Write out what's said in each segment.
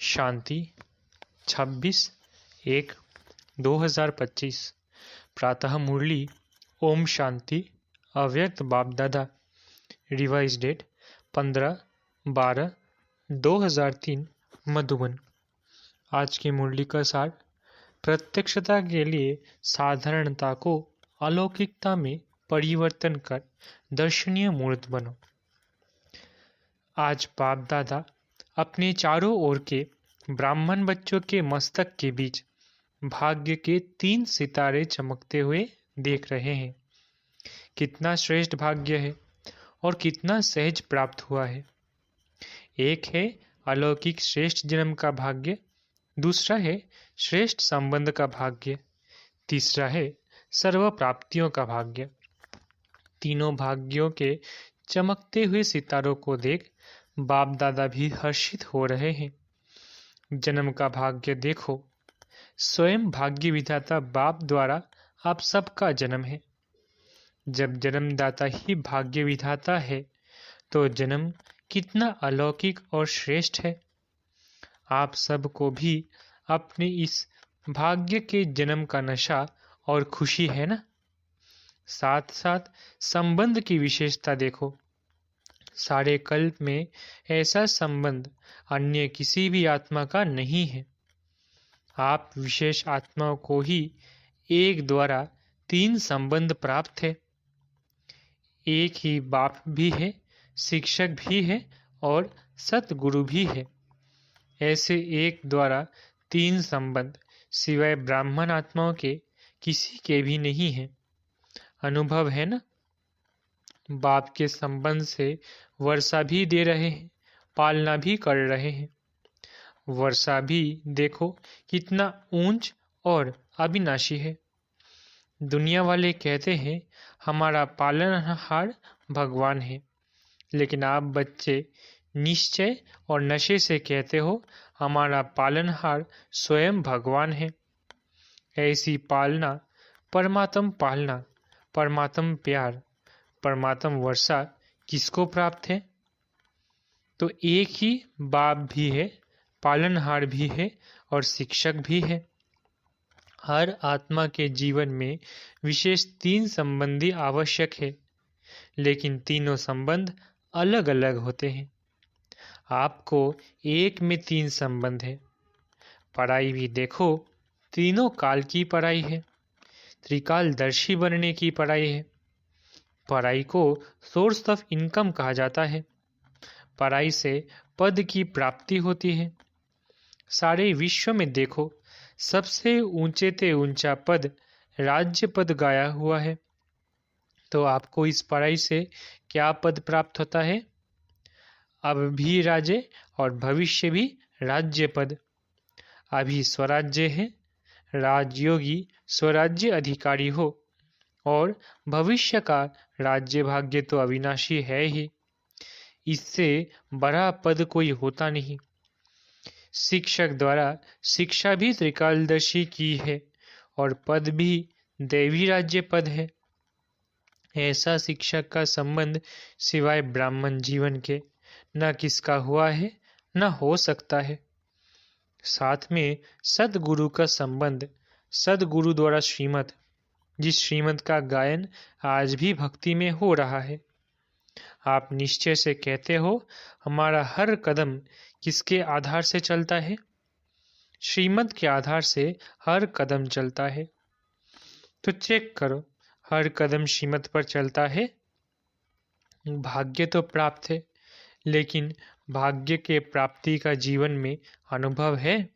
शांति 26/1/2025 प्रातः मुरली। ओम शांति। अव्यक्त बाप दादा। Revise date 15/12/2003 Madhuban. आज की मुरली का सार: प्रत्यक्षता के लिए साधारणता को अलौकिकता में परिवर्तन कर दर्शनीय मूर्त बनो। आज बाप दादा अपने चारों ओर के ब्राह्मण बच्चों के मस्तक के बीच भाग्य के 3 सितारे चमकते हुए देख रहे हैं। कितना श्रेष्ठ भाग्य है और कितना सहज प्राप्त हुआ है। एक है अलौकिक श्रेष्ठ जन्म का भाग्य, दूसरा है श्रेष्ठ संबंध का भाग्य, तीसरा है सर्व प्राप्तियों का भाग्य। तीनों भाग्यों के चमकते हुए सितारों को देख बाप दादा भी हर्षित हो रहे हैं। जन्म का भाग्य देखो, स्वयं भाग्य विधाता बाप द्वारा आप सबका जन्म है। जब जन्मदाता ही भाग्य विधाता है तो जन्म कितना अलौकिक और श्रेष्ठ है। आप सबको भी अपने इस भाग्य के जन्म का नशा और खुशी है ना। साथ साथ संबंध की विशेषता देखो। सारे कल्प में ऐसा संबंध अन्य किसी भी आत्मा का नहीं है। आप विशेष आत्माओं को ही एक द्वारा 3 संबंध प्राप्त है। एक ही बाप भी है, शिक्षक भी है और सतगुरु भी है। ऐसे एक द्वारा 3 संबंध सिवाय ब्राह्मण आत्माओं के किसी के भी नहीं है। अनुभव है ना। बाप के संबंध से वर्षा भी दे रहे हैं, पालना भी कर रहे हैं। वर्षा भी देखो कितना ऊंच और अविनाशी है। दुनिया वाले कहते हैं हमारा पालनहार भगवान है, लेकिन आप बच्चे निश्चय और नशे से कहते हो हमारा पालनहार स्वयं भगवान है। ऐसी पालना, परमात्म पालना, परमात्म प्यार, परमात्म वर्षा किसको प्राप्त है? तो एक ही बाप भी है, पालनहार भी है और शिक्षक भी है। हर आत्मा के जीवन में विशेष 3 संबंधी आवश्यक है, लेकिन तीनों संबंध अलग अलग होते हैं। आपको एक में 3 संबंध है। पढ़ाई भी देखो, तीनों काल की पढ़ाई है। त्रिकालदर्शी बनने की पढ़ाई है। पढ़ाई को सोर्स ऑफ इनकम कहा जाता है। पढ़ाई से पद की प्राप्ति होती है। सारे विश्व में देखो, सबसे ऊंचे से ऊंचा पद राज्य पद गाया हुआ है। तो आपको इस पढ़ाई से क्या पद प्राप्त होता है? अब भी राज्य और भविष्य भी राज्य पद। अभी स्वराज्य है, राजयोगी स्वराज्य अधिकारी हो, और भविष्य का राज्य भाग्य तो अविनाशी है ही। इससे बड़ा पद कोई होता नहीं। शिक्षक द्वारा शिक्षा भी त्रिकालदर्शी की है और पद भी दैवी राज्य पद है। ऐसा शिक्षक का संबंध सिवाय ब्राह्मण जीवन के न किसका हुआ है न हो सकता है। साथ में सदगुरु का संबंध, सदगुरु द्वारा श्रीमत, जिस श्रीमत का गायन आज भी भक्ति में हो रहा है। आप निश्चय से कहते हो हमारा हर कदम किसके आधार से चलता है? श्रीमत के आधार से हर कदम चलता है। तो चेक करो, हर कदम श्रीमत पर चलता है। भाग्य तो प्राप्त है, लेकिन भाग्य के प्राप्ति का जीवन में अनुभव है।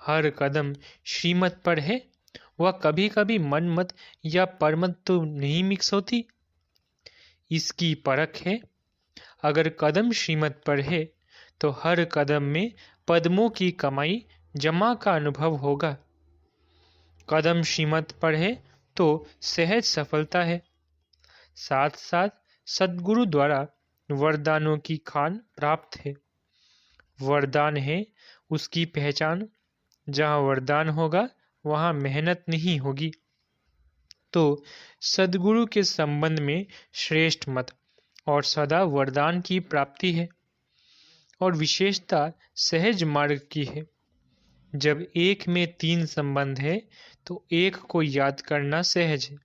हर कदम श्रीमत पर है। वह कभी कभी मनमत या परमत तो नहीं मिक्स होती। इसकी परख है। अगर कदम श्रीमत पर है तो हर कदम में पद्मों की कमाई जमा का अनुभव होगा। कदम श्रीमत पर है तो सहज सफलता है। साथ साथ सद्गुरु द्वारा वरदानों की खान प्राप्त है। वरदान है उसकी पहचान। जहाँ वरदान होगा वहाँ मेहनत नहीं होगी। तो सद्गुरु के संबंध में श्रेष्ठ मत और सदा वरदान की प्राप्ति है। और विशेषता सहज मार्ग की है। जब एक में 3 संबंध है तो एक को याद करना सहज है।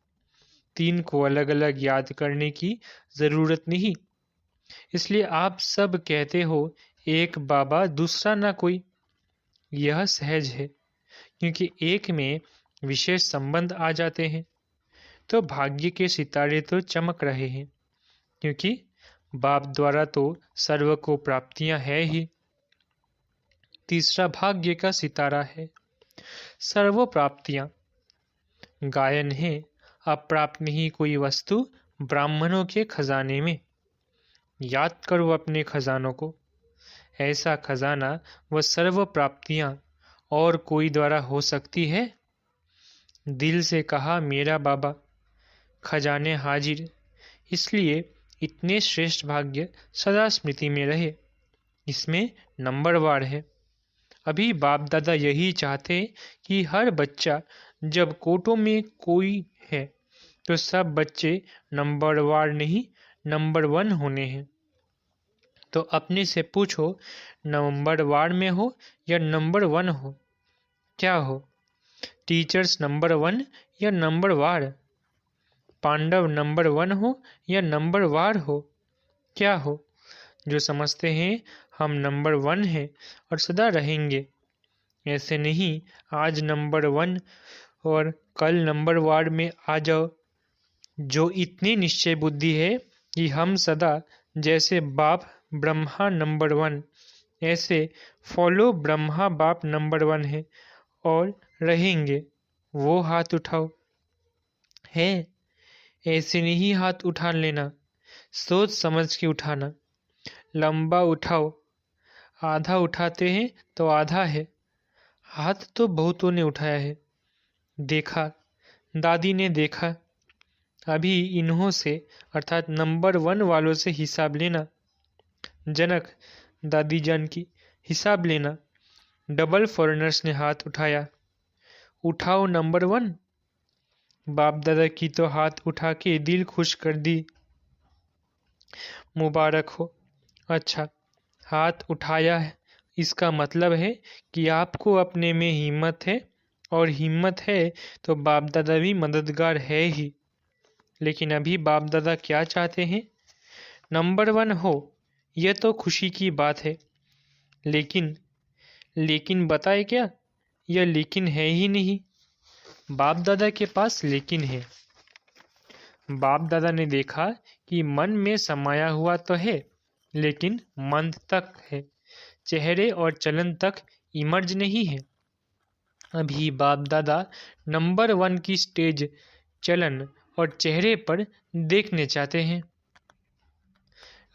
3 को अलग अलग याद करने की जरूरत नहीं। इसलिए आप सब कहते हो एक बाबा दूसरा ना कोई। यह सहज है क्योंकि एक में विशेष संबंध आ जाते हैं। तो भाग्य के सितारे तो चमक रहे हैं क्योंकि बाप द्वारा तो सर्व को प्राप्तियां है ही। तीसरा भाग्य का सितारा है। सर्व प्राप्तियां गायन है। अप्राप्त नहीं कोई वस्तु ब्राह्मणों के खजाने में। याद करो अपने खजानों को। ऐसा खजाना व सर्व प्राप्तियां और कोई द्वारा हो सकती है? दिल से कहा मेरा बाबा, खजाने हाजिर। इसलिए इतने श्रेष्ठ भाग्य सदा स्मृति में रहे। इसमें नंबरवार है। अभी बाप दादा यही चाहते कि हर बच्चा जब कोटों में कोई है तो सब बच्चे नंबरवार नहीं नंबर 1 होने हैं। तो अपने से पूछो नंबरवार में हो या नंबर 1 हो, क्या हो? टीचर्स नंबर 1 या नंबर वार? पांडव नंबर 1 हो या नंबर वार हो, क्या हो? जो समझते हैं हम नंबर 1 हैं और सदा रहेंगे। ऐसे नहीं आज नंबर 1 और कल नंबर वार में आ जाओ। जो इतनी निश्चय बुद्धि है कि हम सदा जैसे बाप ब्रह्मा नंबर 1 ऐसे फॉलो ब्रह्मा बाप नंबर 1 है और रहेंगे, वो हाथ उठाओ। है ऐसे नहीं हाथ उठा लेना, सोच समझ के उठाना। लंबा उठाओ। आधा उठाते हैं तो आधा है। हाथ तो बहुतों ने उठाया है। देखा, दादी ने देखा। अभी इन्हों से अर्थात नंबर 1 वालों से हिसाब लेना। जनक दादी जान की हिसाब लेना। डबल फॉरेनर्स ने हाथ उठाया। उठाओ नंबर 1। बाप दादा की तो हाथ उठा के दिल खुश कर दी। मुबारक हो। अच्छा, हाथ उठाया है इसका मतलब है कि आपको अपने में हिम्मत है, और हिम्मत है तो बाप दादा भी मददगार है ही। लेकिन अभी बाप दादा क्या चाहते हैं? नंबर 1 हो। यह तो खुशी की बात है। लेकिन बताए क्या? यह लेकिन है ही नहीं। बाप दादा के पास लेकिन है। बाप दादा ने देखा कि मन में समाया हुआ तो है लेकिन मन तक है, चेहरे और चलन तक इमर्ज नहीं है। अभी बाप दादा नंबर 1 की स्टेज, चलन और चेहरे पर देखने चाहते हैं।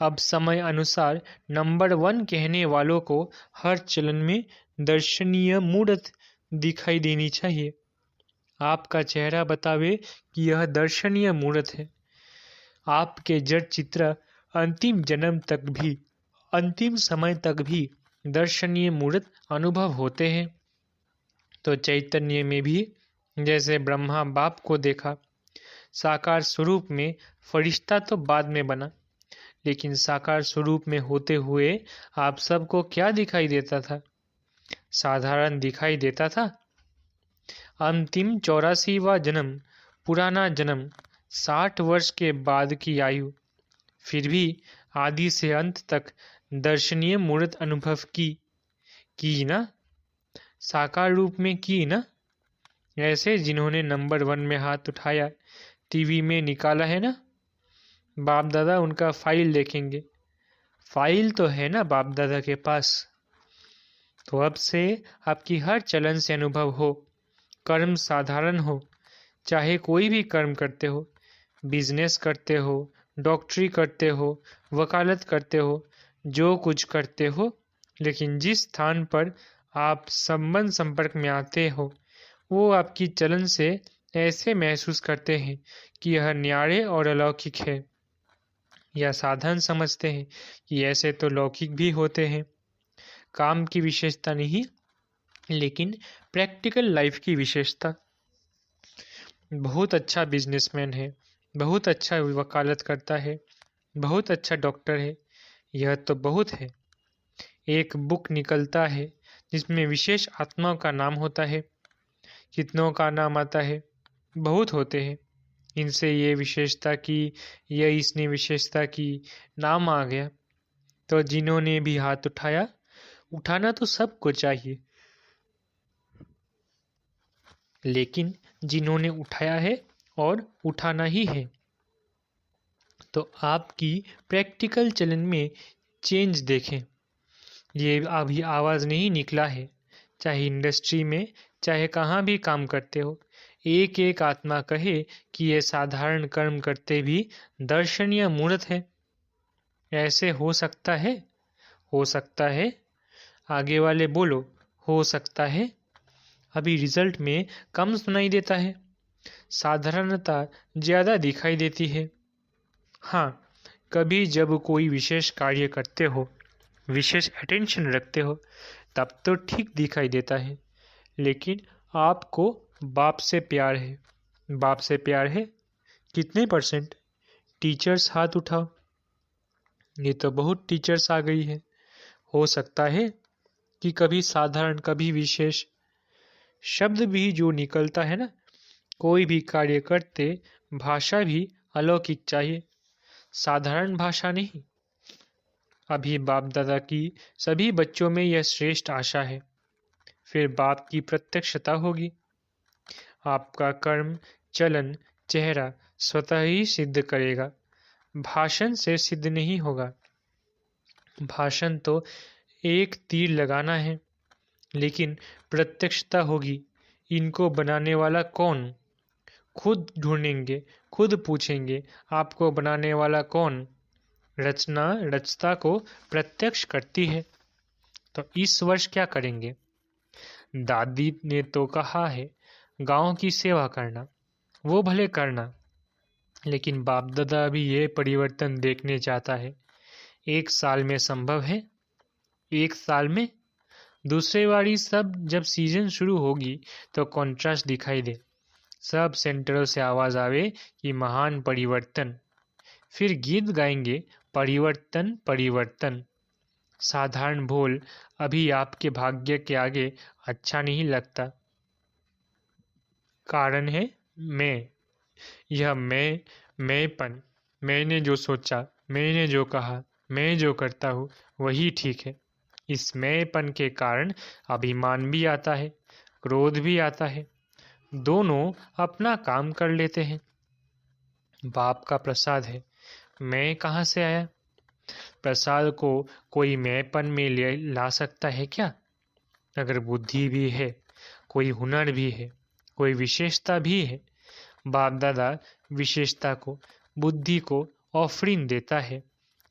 अब समय अनुसार नंबर 1 कहने वालों को हर चलन में दर्शनीय मूर्त दिखाई देनी चाहिए। आपका चेहरा बतावे कि यह दर्शनीय मूर्त है। आपके जड़ चित्र अंतिम जन्म तक भी, अंतिम समय तक भी दर्शनीय मूर्त अनुभव होते हैं। तो चैतन्य में भी जैसे ब्रह्मा बाप को देखा, साकार स्वरूप में फरिश्ता तो बाद में बना, लेकिन साकार स्वरूप में होते हुए आप सबको क्या दिखाई देता था? साधारण दिखाई देता था। अंतिम 84वां जन्म, पुराना जन्म, 60 वर्ष के बाद की आयु, फिर भी आदि से अंत तक दर्शनीय मूर्त अनुभव की ना? साकार रूप में की ना? ऐसे जिन्होंने नंबर 1 में हाथ उठाया, टीवी में निकाला है ना? बाप दादा उनका फाइल देखेंगे। फाइल तो है ना बाप दादा के पास। तो अब से आपकी हर चलन से अनुभव हो, कर्म साधारण हो, चाहे कोई भी कर्म करते हो, बिजनेस करते हो, डॉक्टरी करते हो, वकालत करते हो, जो कुछ करते हो, लेकिन जिस स्थान पर आप संबंध संपर्क में आते हो वो आपकी चलन से ऐसे महसूस करते हैं कि यह न्यारे और अलौकिक है, या साधन समझते हैं कि ऐसे तो लौकिक भी होते हैं। काम की विशेषता नहीं, लेकिन प्रैक्टिकल लाइफ की विशेषता। बहुत अच्छा बिजनेसमैन है, बहुत अच्छा वकालत करता है, बहुत अच्छा डॉक्टर है, यह तो बहुत है। एक बुक निकलता है जिसमें विशेष आत्माओं का नाम होता है। कितनों का नाम आता है? बहुत होते हैं। इनसे ये विशेषता की, यह इसने विशेषता की, नाम आ गया। तो जिन्होंने भी हाथ उठाया, उठाना तो सबको चाहिए, लेकिन जिन्होंने उठाया है और उठाना ही है, तो आपकी प्रैक्टिकल चलन में चेंज देखें। ये अभी आवाज़ नहीं निकला है। चाहे इंडस्ट्री में, चाहे कहाँ भी काम करते हो, एक एक आत्मा कहे कि ये साधारण कर्म करते भी दर्शनीय मूर्त है। ऐसे हो सकता है? हो सकता है। आगे वाले बोलो, हो सकता है। अभी रिजल्ट में कम सुनाई देता है, साधारणता ज़्यादा दिखाई देती है। हाँ, कभी जब कोई विशेष कार्य करते हो, विशेष अटेंशन रखते हो, तब तो ठीक दिखाई देता है। लेकिन आपको बाप से प्यार है। बाप से प्यार है? कितने %? टीचर्स हाथ उठाओ। ये तो बहुत टीचर्स आ गई है। हो सकता है कि कभी साधारण, कभी विशेष शब्द भी जो निकलता है ना, कोई भी कार्य करते, भाषा भी अलौकिक चाहिए, साधारण भाषा नहीं। अभी बाप दादा की सभी बच्चों में यह श्रेष्ठ आशा है। फिर बाप की प्रत्यक्षता होगी। आपका कर्म, चलन, चेहरा स्वतः ही सिद्ध करेगा, भाषण से सिद्ध नहीं होगा। भाषण तो एक तीर लगाना है, लेकिन प्रत्यक्षता होगी। इनको बनाने वाला कौन? खुद ढूंढेंगे, खुद पूछेंगे, आपको बनाने वाला कौन? रचना रचता को प्रत्यक्ष करती है। तो इस वर्ष क्या करेंगे? दादी ने तो कहा है गांव की सेवा करना, वो भले करना, लेकिन बाप दादा भी ये परिवर्तन देखने चाहता है। 1 साल में संभव है? 1 साल में? दूसरे बारी सब जब सीजन शुरू होगी तो कॉन्ट्रास्ट दिखाई दे, सब सेंटरों से आवाज आवे कि महान परिवर्तन। फिर गीत गाएंगे, परिवर्तन परिवर्तन। साधारण भोल अभी आपके भाग्य के आगे अच्छा नहीं लगता। कारण है मैं। यह मैंपन, मैंने जो सोचा, मैंने जो कहा, मैं जो करता हूँ वही ठीक है। इस मैंपन के कारण अभिमान भी आता है, क्रोध भी आता है। दोनों अपना काम कर लेते हैं। बाप का प्रसाद है, मैं कहाँ से आया? प्रसाद को कोई मैंपन में ले ला सकता है क्या? अगर बुद्धि भी है, कोई हुनर भी है, कोई विशेषता भी है, बाप दादा विशेषता को, बुद्धि को ऑफरिंग देता है,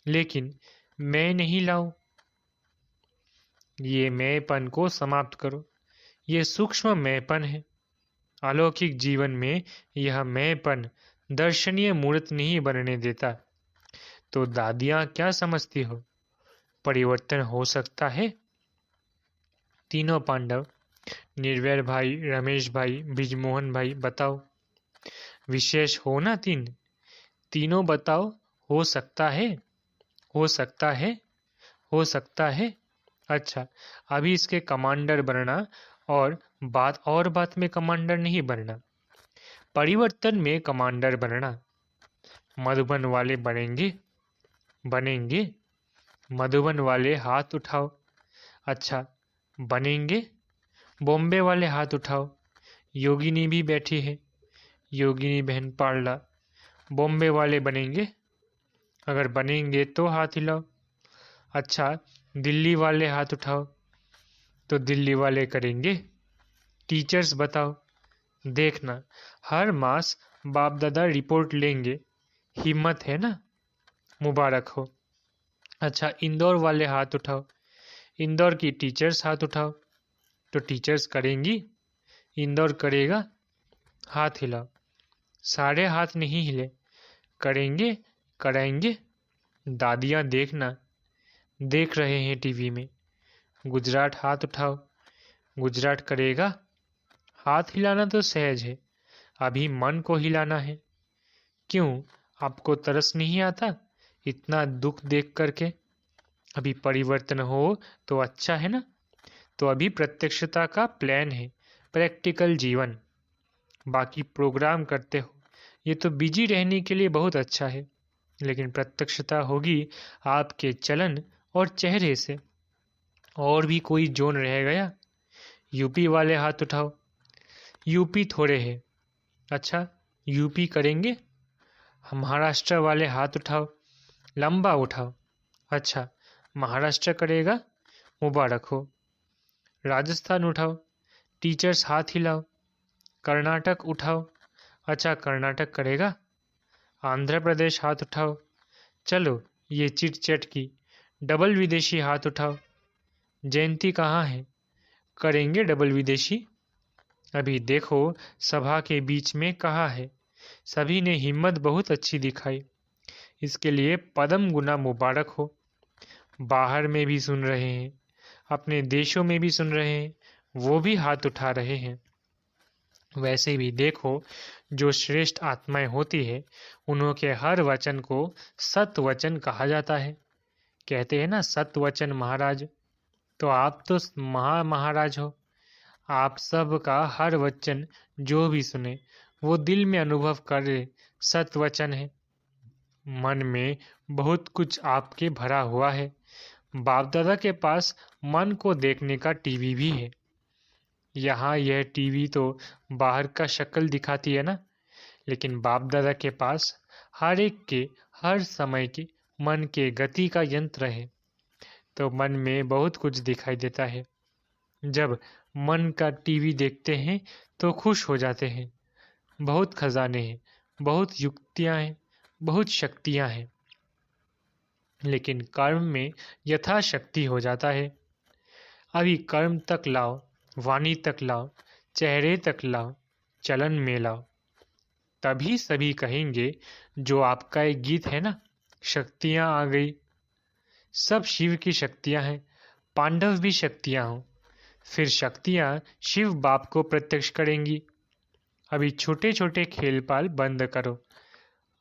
लेकिन मैं नहीं लाऊं। ये मैंपन को समाप्त करो। ये सूक्ष्म मैंपन है। अलौकिक जीवन में यह मैंपन दर्शनीय मूर्त नहीं बनने देता। तो दादियाँ क्या समझती हो? परिवर्तन हो सकता है? तीनों पांडव, निर्वैर भाई, रमेश भाई, ब्रिजमोहन भाई, बताओ। विशेष हो ना तीनों बताओ। हो सकता है? हो सकता है? हो सकता है? अच्छा, अभी इसके कमांडर बनना, और बात में कमांडर नहीं बनना, परिवर्तन में कमांडर बनना। मधुबन वाले बनेंगे? मधुबन वाले हाथ उठाओ। अच्छा, बनेंगे? बॉम्बे वाले हाथ उठाओ। योगिनी भी बैठी है, योगिनी बहन पारला। बॉम्बे वाले बनेंगे? अगर बनेंगे तो हाथ हिलाओ। अच्छा, दिल्ली वाले हाथ उठाओ। तो दिल्ली वाले करेंगे? टीचर्स बताओ। देखना, हर मास बाप दादा रिपोर्ट लेंगे। हिम्मत है ना? मुबारक हो। अच्छा, इंदौर वाले हाथ उठाओ। इंदौर की टीचर्स हाथ उठाओ। तो टीचर्स करेंगी? इंदौर करेगा? हाथ हिलाओ। सारे हाथ नहीं हिले। करेंगे? कराएंगे? दादियाँ देखना, देख रहे हैं टीवी में। गुजरात हाथ उठाओ। गुजरात करेगा? हाथ हिलाना तो सहज है, अभी मन को हिलाना है। क्यों, आपको तरस नहीं आता इतना दुख देख करके? अभी परिवर्तन हो तो अच्छा है ना। तो अभी प्रत्यक्षता का प्लान है, प्रैक्टिकल जीवन। बाकी प्रोग्राम करते हो, ये तो बिजी रहने के लिए बहुत अच्छा है, लेकिन प्रत्यक्षता होगी आपके चलन और चेहरे से। और भी कोई जोन रह गया? यूपी वाले हाथ उठाओ। यूपी थोड़े है। अच्छा, यूपी करेंगे? महाराष्ट्र वाले हाथ उठाओ, लंबा उठाओ। अच्छा, महाराष्ट्र करेगा? मुबारक हो। राजस्थान उठाओ, टीचर्स हाथ हिलाओ। कर्नाटक उठाओ। अच्छा, कर्नाटक करेगा? आंध्र प्रदेश हाथ उठाओ। चलो, ये चिट चैट की डबल विदेशी हाथ उठाओ। जयंती कहाँ है? करेंगे डबल विदेशी? अभी देखो, सभा के बीच में कहा है। सभी ने हिम्मत बहुत अच्छी दिखाई, इसके लिए पदम गुना मुबारक हो। बाहर में भी सुन रहे हैं, अपने देशों में भी सुन रहे हैं, वो भी हाथ उठा रहे हैं। वैसे भी देखो, जो श्रेष्ठ आत्माएं होती है, उनके हर वचन को सत वचन कहा जाता है। कहते हैं ना, सत वचन महाराज। तो आप तो महाराज हो। आप सब का हर वचन जो भी सुने, वो दिल में अनुभव करे, सत वचन है। मन में बहुत कुछ आपके भरा हुआ है। बाप दादा के पास मन को देखने का टीवी भी है। यहाँ यह टीवी तो बाहर का शक्ल दिखाती है ना, लेकिन बाप दादा के पास हर एक के हर समय के मन के गति का यंत्र है। तो मन में बहुत कुछ दिखाई देता है। जब मन का टीवी देखते हैं तो खुश हो जाते हैं। बहुत खजाने हैं, बहुत युक्तियां हैं, बहुत शक्तियां हैं। लेकिन कर्म में यथाशक्ति हो जाता है। अभी कर्म तक लाओ, वाणी तक लाओ, चेहरे तक लाओ, चलन में लाओ। तभी सभी कहेंगे, जो आपका एक गीत है ना, शक्तियां आ गई। सब शिव की शक्तियां हैं, पांडव भी शक्तियां हों। फिर शक्तियां शिव बाप को प्रत्यक्ष करेंगी। अभी छोटे छोटे खेल पाल बंद करो,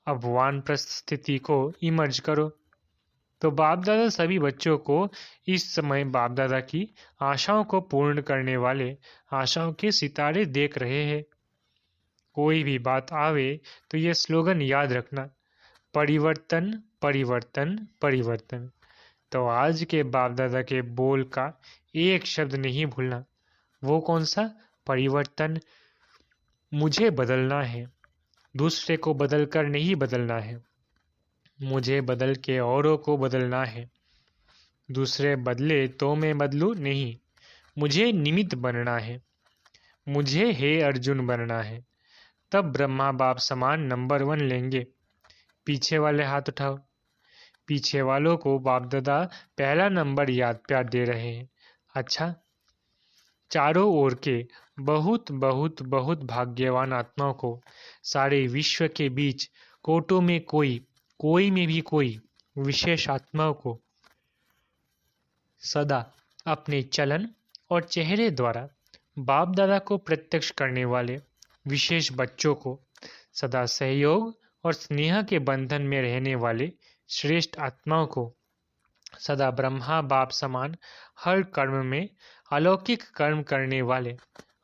अब वानप्रस्थ स्थिति को इमर्ज करो। तो बाप दादा सभी बच्चों को इस समय बाप दादा की आशाओं को पूर्ण करने वाले आशाओं के सितारे देख रहे हैं। कोई भी बात आवे तो ये स्लोगन याद रखना, परिवर्तन परिवर्तन परिवर्तन। तो आज के बाप दादा के बोल का एक शब्द नहीं भूलना। वो कौन सा? परिवर्तन। मुझे बदलना है, दूसरे को बदल कर नहीं बदलना है। मुझे बदल के औरों को बदलना है। दूसरे बदले तो मैं बदलूं नहीं, मुझे निमित्त बनना है। मुझे हे अर्जुन बनना है, तब ब्रह्मा बाप समान नंबर 1 लेंगे। पीछे वाले हाथ उठाओ। पीछे वालों को बाप दादा पहला नंबर याद प्यार दे रहे हैं। अच्छा, चारों ओर के बहुत बहुत बहुत भाग्यवान आत्माओं को, सारे विश्व के बीच कोटों में कोई में भी कोई विशेष आत्माओं को सदा अपने चलन और चेहरे द्वारा बाप दादा को प्रत्यक्ष करने वाले विशेष बच्चों को, सदा सहयोग और स्नेह के बंधन में रहने वाले श्रेष्ठ आत्माओं को, सदा ब्रह्मा बाप समान हर कर्म में अलौकिक कर्म करने वाले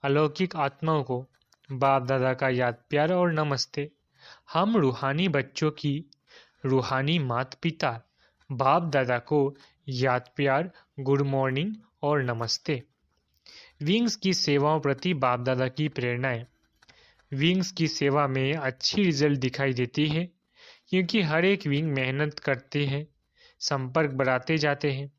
अलौकिक आत्माओं को बाप दादा का याद प्यार और नमस्ते। हम रूहानी बच्चों की रूहानी माता पिता बाप दादा को याद प्यार, गुड मॉर्निंग और नमस्ते। विंग्स की सेवाओं प्रति बाप दादा की प्रेरणाएं। विंग्स की सेवा में अच्छी रिजल्ट दिखाई देती है, क्योंकि हर एक विंग मेहनत करते हैं, संपर्क बढ़ाते जाते हैं।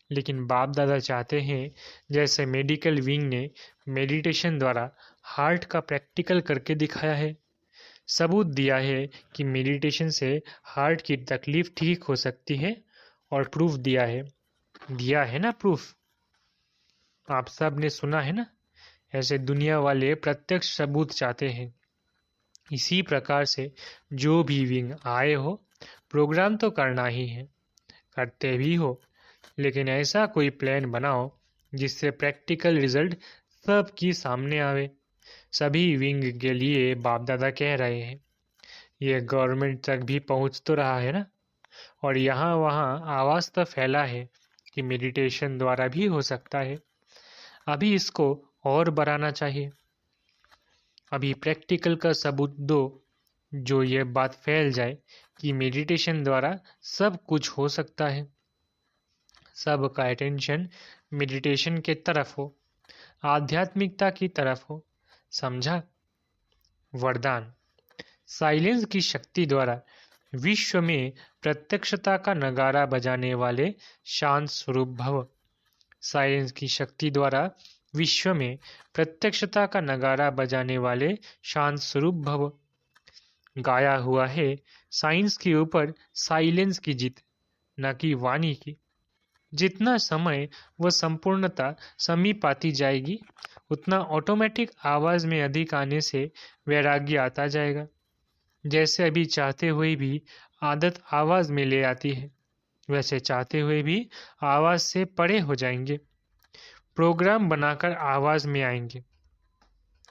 लेकिन बाप दादा चाहते हैं, जैसे मेडिकल विंग ने मेडिटेशन द्वारा हार्ट का प्रैक्टिकल करके दिखाया है, सबूत दिया है कि मेडिटेशन से हार्ट की तकलीफ ठीक हो सकती है, और प्रूफ दिया है ना प्रूफ। आप सब ने सुना है ना। ऐसे दुनिया वाले प्रत्यक्ष सबूत चाहते हैं। इसी प्रकार से जो भी विंग आए हो, प्रोग्राम तो करना ही है, करते भी हो, लेकिन ऐसा कोई प्लान बनाओ जिससे प्रैक्टिकल रिजल्ट सबकी सामने आवे। सभी विंग के लिए बाप दादा कह रहे हैं, ये गवर्नमेंट तक भी पहुंच तो रहा है ना। और यहाँ वहाँ आवाज़ तो फैला है कि मेडिटेशन द्वारा भी हो सकता है। अभी इसको और बढ़ाना चाहिए। अभी प्रैक्टिकल का सबूत दो जो ये बात फैल जाए कि मेडिटेशन द्वारा सब कुछ हो सकता है। सबका अटेंशन मेडिटेशन के तरफ हो, आध्यात्मिकता की तरफ हो। समझा? वरदान। साइलेंस की शक्ति द्वारा विश्व में प्रत्यक्षता का नगारा बजाने वाले शांत स्वरूप भव। साइलेंस की शक्ति द्वारा विश्व में प्रत्यक्षता का नगारा बजाने वाले शांत स्वरूप भव। गाया हुआ है साइंस के ऊपर साइलेंस की जीत, न कि वाणी की। जितना समय वह संपूर्णता समीप आती जाएगी, उतना ऑटोमेटिक आवाज में अधिक आने से वैराग्य आता जाएगा। जैसे अभी चाहते हुए भी आदत आवाज में ले आती है, वैसे चाहते हुए भी आवाज से परे हो जाएंगे, प्रोग्राम बनाकर आवाज में आएंगे।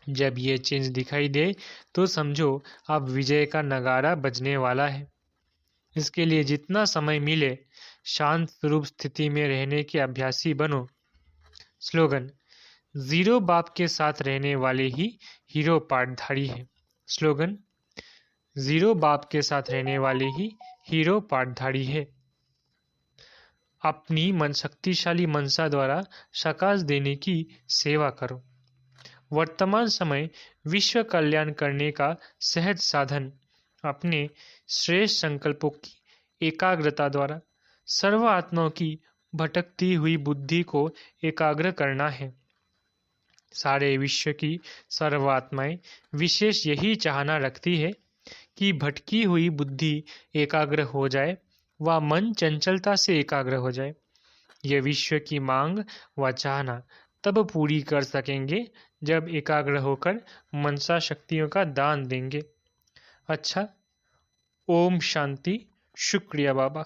जब ये चेंज दिखाई दे तो समझो अब विजय का नगारा बजने वाला है। इसके लिए जितना समय मिले शांत स्वरूप स्थिति में रहने के अभ्यासी बनो। स्लोगन। जीरो बाप के साथ रहने वाले ही हीरो पाठधारी है। स्लोगन। जीरो बाप के साथ रहने वाले ही हीरो पाठधारी है। अपनी शक्तिशाली मनसा द्वारा सकाश देने की सेवा करो। वर्तमान समय विश्व कल्याण करने का सहज साधन अपने श्रेष्ठ संकल्पों की एकाग्रता द्वारा सर्व आत्माओं की भटकती हुई बुद्धि को एकाग्र करना है। सारे विश्व की सर्व आत्माएं विशेष यही चाहना रखती है कि भटकी हुई बुद्धि एकाग्र हो जाए व मन चंचलता से एकाग्र हो जाए। यह विश्व की मांग व चाहना तब पूरी कर सकेंगे जब एकाग्र होकर मनसा शक्तियों का दान देंगे। अच्छा, ओम शांति। शुक्रिया बाबा।